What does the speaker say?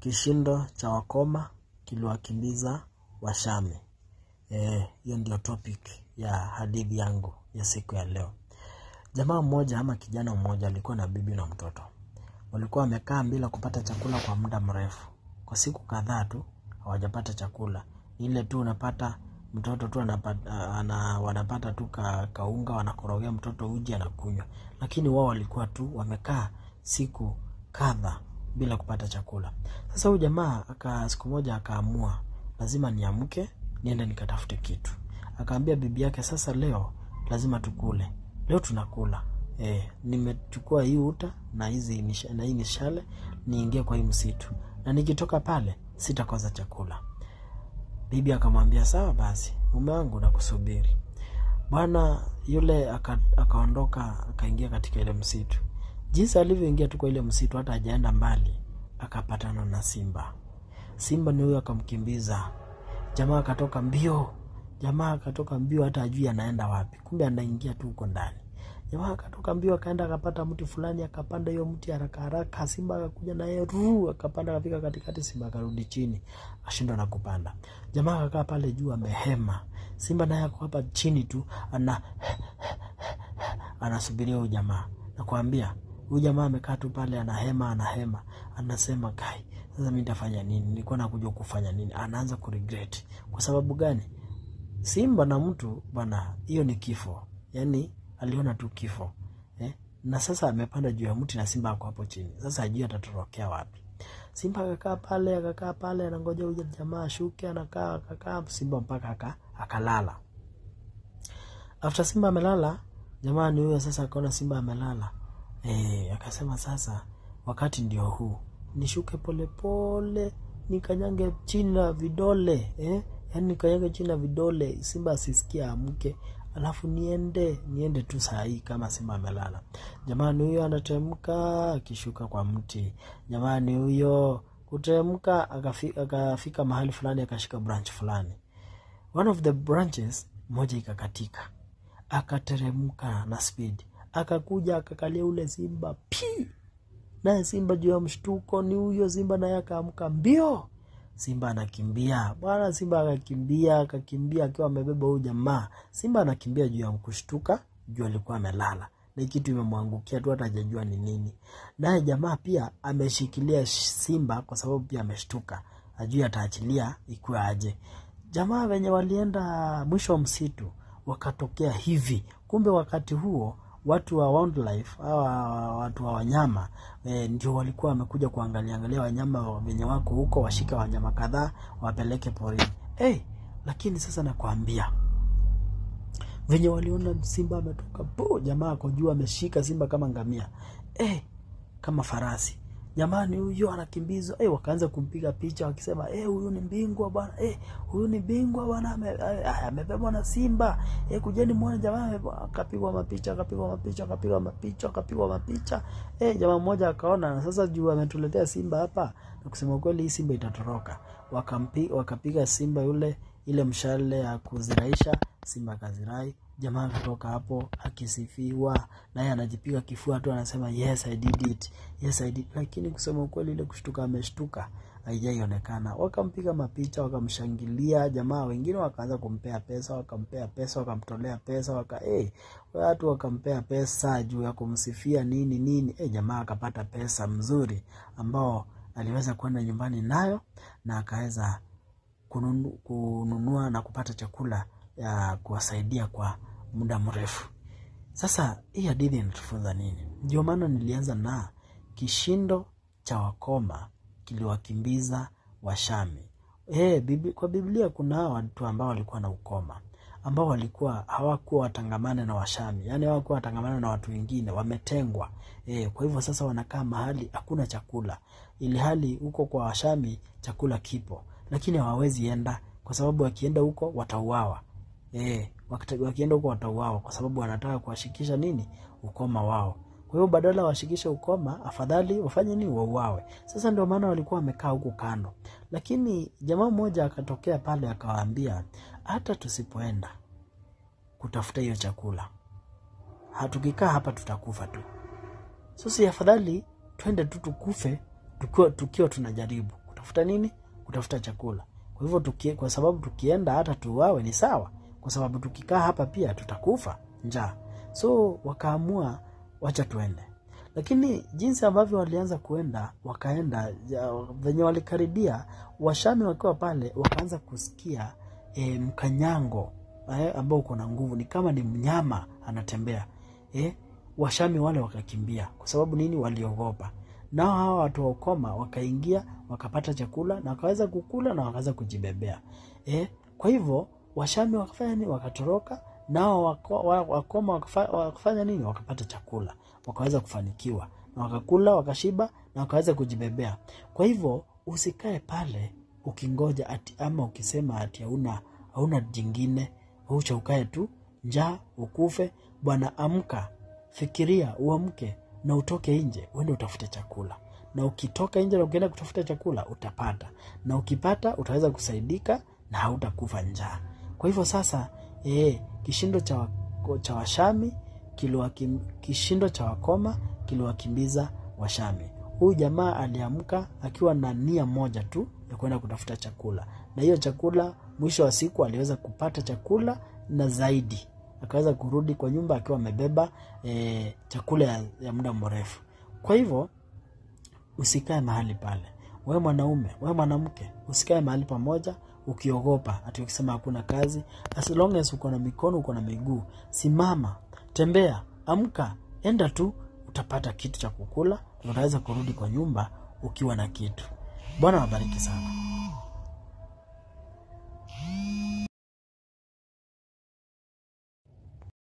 Kishindo cha wakoma kiliwakimbiza Washami. Hiyo ndio topic ya hadithi yangu ya siku ya leo. Jamaa mmoja ama kijana mmoja alikuwa na bibi na mtoto. Walikuwa wamekaa bila kupata chakula kwa muda mrefu. Kwa siku kadhaa tu hawajapata chakula. Ile tu unapata mtoto tu wanapata tu kaunga, wanakorogea mtoto uji anakunywa. Lakini wao walikuwa tu wamekaa siku kadhaa bila kupata chakula. Sasa huyu jamaa siku moja akaamua lazima niamke niende nikatafute kitu. Akaambia bibi yake, sasa leo lazima tukule. Leo tunakula. Nimechukua hii uta na hii mishale niingie kwa hii msitu. Na nikitoka pale sitakosa chakula. Bibi akamwambia sawa basi, mume wangu nakusubiri. Bwana yule akaondoka akaingia katika ile msitu. Jinsi alivyoingia tu kwa ile msitu hata hajaenda mbali akapatana na simba. Simba ni huyo akamkimbiza. Jamaa akatoka mbio hata hajui anaenda wapi. Kumbe anaingia tu huko ndani. Jamaa akatoka mbio akaenda akapata mti fulani akapanda hiyo mti haraka haraka. Simba akakuja na yeye akapanda akafika katikati, simba akarudi chini ashindwa na kupanda. Jamaa akakaa pale juu amehema. Simba naye ako hapa chini tu anasubiria huyu jamaa. Nakwambia huyu jamaa amekaa tu pale anahema. Anasema kai, sasa mimi nitafanya nini? Nilikuwa nakuja kufanya nini? Anaanza kuregret. Kwa sababu gani? Simba na mtu bwana, hiyo ni kifo. Yaani aliona tu kifo. Na sasa amepanda juu ya mti na simba ako hapo chini. Sasa hajui atatorokea wapi. Simba akakaa pale anangoja huyu jamaa ashuke, akakaa simba mpaka akalala. After simba amelala, jamaa ni huyo sasa akaona simba amelala. Akasema sasa wakati ndio huu. Nishuke pole pole, nikanyange chini na vidole. Yaani nikanyange chini na vidole, simba asisikie amke. Alafu niende tu saa hii kama simba amelala. Jamani huyo anateremka akishuka kwa mti. Jamani huyo kuteremka akafika mahali fulani akashika branch fulani. One of the branches moja ikakatika. Akateremka na speed. Akakuja akakalia ule simba. Na simba juu ya mshtuko ni huyo simba naye akaamka mbio. Simba anakimbia. Bwana simba akakimbia akiwa amebeba huyu jamaa. Simba anakimbia juu ya kushtuka, juu alikuwa amelala. Na kitu imemwangukia tu hata hajajua ni nini. Naye jamaa pia ameshikilia simba kwa sababu pia ameshtuka. Hajui ataachilia ikuwe aje. Jamaa wenye walienda mwisho wa msitu wakatokea hivi. Kumbe wakati huo watu wa wildlife, watu wa wanyama ndio walikuwa wamekuja kuangalia wanyama wenye wako huko, washika wanyama kadhaa wapeleke porini. Lakini sasa nakwambia wenye waliona simba ametoka jamaa ako juu ameshika simba kama ngamia, kama farasi. Jamani huyo anakimbizwa, wakaanza kumpiga picha wakisema huyu ni bingwa bwana, huyu ni bingwa bwana, amebebwa na simba, kujeni muone jamaa. Akapigwa mapicha. Jamaa mmoja akaona na sasa juu ametuletea simba hapa, na kusema kweli hii simba itatoroka. Wakapiga simba ile mshale ya kuziraisha, simba kazirai. Jamaa kutoka hapo akisifiwa, naye anajipiga kifua tu anasema yes I did it. Lakini kusema kweli ile kushtuka ameshtuka haijaionekana. Wakampiga mapicha, wakamshangilia. Jamaa wengine wakaanza kumpea pesa, wakamtolea pesa, watu wakampea pesa juu ya kumsifia nini. Jamaa akapata pesa mzuri ambao aliweza kwenda nyumbani nayo na akaweza kununua na kupata chakula ya kuwasaidia kwa muda mrefu. Sasa hii hadithi inatufunza nini? Ndio maana nilianza na kishindo cha wakoma kiliwakimbiza Washami. Kwa Biblia kuna watu ambao walikuwa na ukoma, ambao hawakuwa watangamane na Washami, yani hawakuwa watangamane na watu wengine, wametengwa. Kwa hivyo sasa wanakaa mahali hakuna chakula, ili hali huko kwa Washami chakula kipo, lakini hawawezi enda kwa sababu wakienda huko watauawa. Wakienda huko watauawa kwa sababu wanataka kuwashikisha nini? Ukoma wao. Kwa hiyo badala washikishe ukoma, afadhali wafanye nini? Wauawe. Sasa ndio maana walikuwa wamekaa huko kando. Lakini jamaa mmoja akatokea pale akawaambia, hata tusipoenda kutafuta hiyo chakula, hatukikaa hapa tutakufa tu. Sasa afadhali twende tu tukufe tukiwa tunajaribu kutafuta nini? Kutafuta chakula. Kwa hivyo kwa sababu tukienda hata tuwawe ni sawa, kwa sababu tukikaa hapa pia tutakufa njaa. So wakaamua wacha tuende. Lakini jinsi ambavyo walianza kuenda, wakaenda venye walikaribia, Washami wakiwa pale wakaanza kusikia mkanyango ambao uko na nguvu, ni kama ni mnyama anatembea. Washami wale wakakimbia. Kwa sababu nini? Waliogopa. Nao hawa watu wa ukoma wakaingia, wakapata chakula na wakaweza kukula na wakaweza kujibebea. Kwa hivyo Washami wakafanya nini? Wakatoroka. Nao wakoma wakafanya nini? Wakapata chakula, wakaweza kufanikiwa na wakakula, wakashiba na wakaweza kujibebea. Kwa hivyo usikae pale ukingoja ati ama ukisema ati hauna jingine, uache ukae tu njaa ukufe. Bwana, amka, fikiria, uamke na utoke nje uende utafute chakula. Na ukitoka nje na ukienda kutafuta chakula utapata, na ukipata utaweza kusaidika na hautakufa njaa. Kwa hivyo sasa kishindo cha Washami kishindo cha wakoma kiliwakimbiza Washami. Huyu jamaa aliamka akiwa na nia moja tu ya kwenda kutafuta chakula, na hiyo chakula mwisho wa siku aliweza kupata chakula na zaidi, akaweza kurudi kwa nyumba akiwa amebeba chakula ya muda mrefu. Kwa hivyo usikae mahali pale. Wewe mwanaume, wewe mwanamke, usikae mahali pamoja ukiogopa ati ukisema hakuna kazi. As long as uko na mikono, uko na miguu, simama, tembea, amka, enda tu, utapata kitu cha kukula na utaweza kurudi kwa nyumba ukiwa na kitu. Bwana wabariki sana.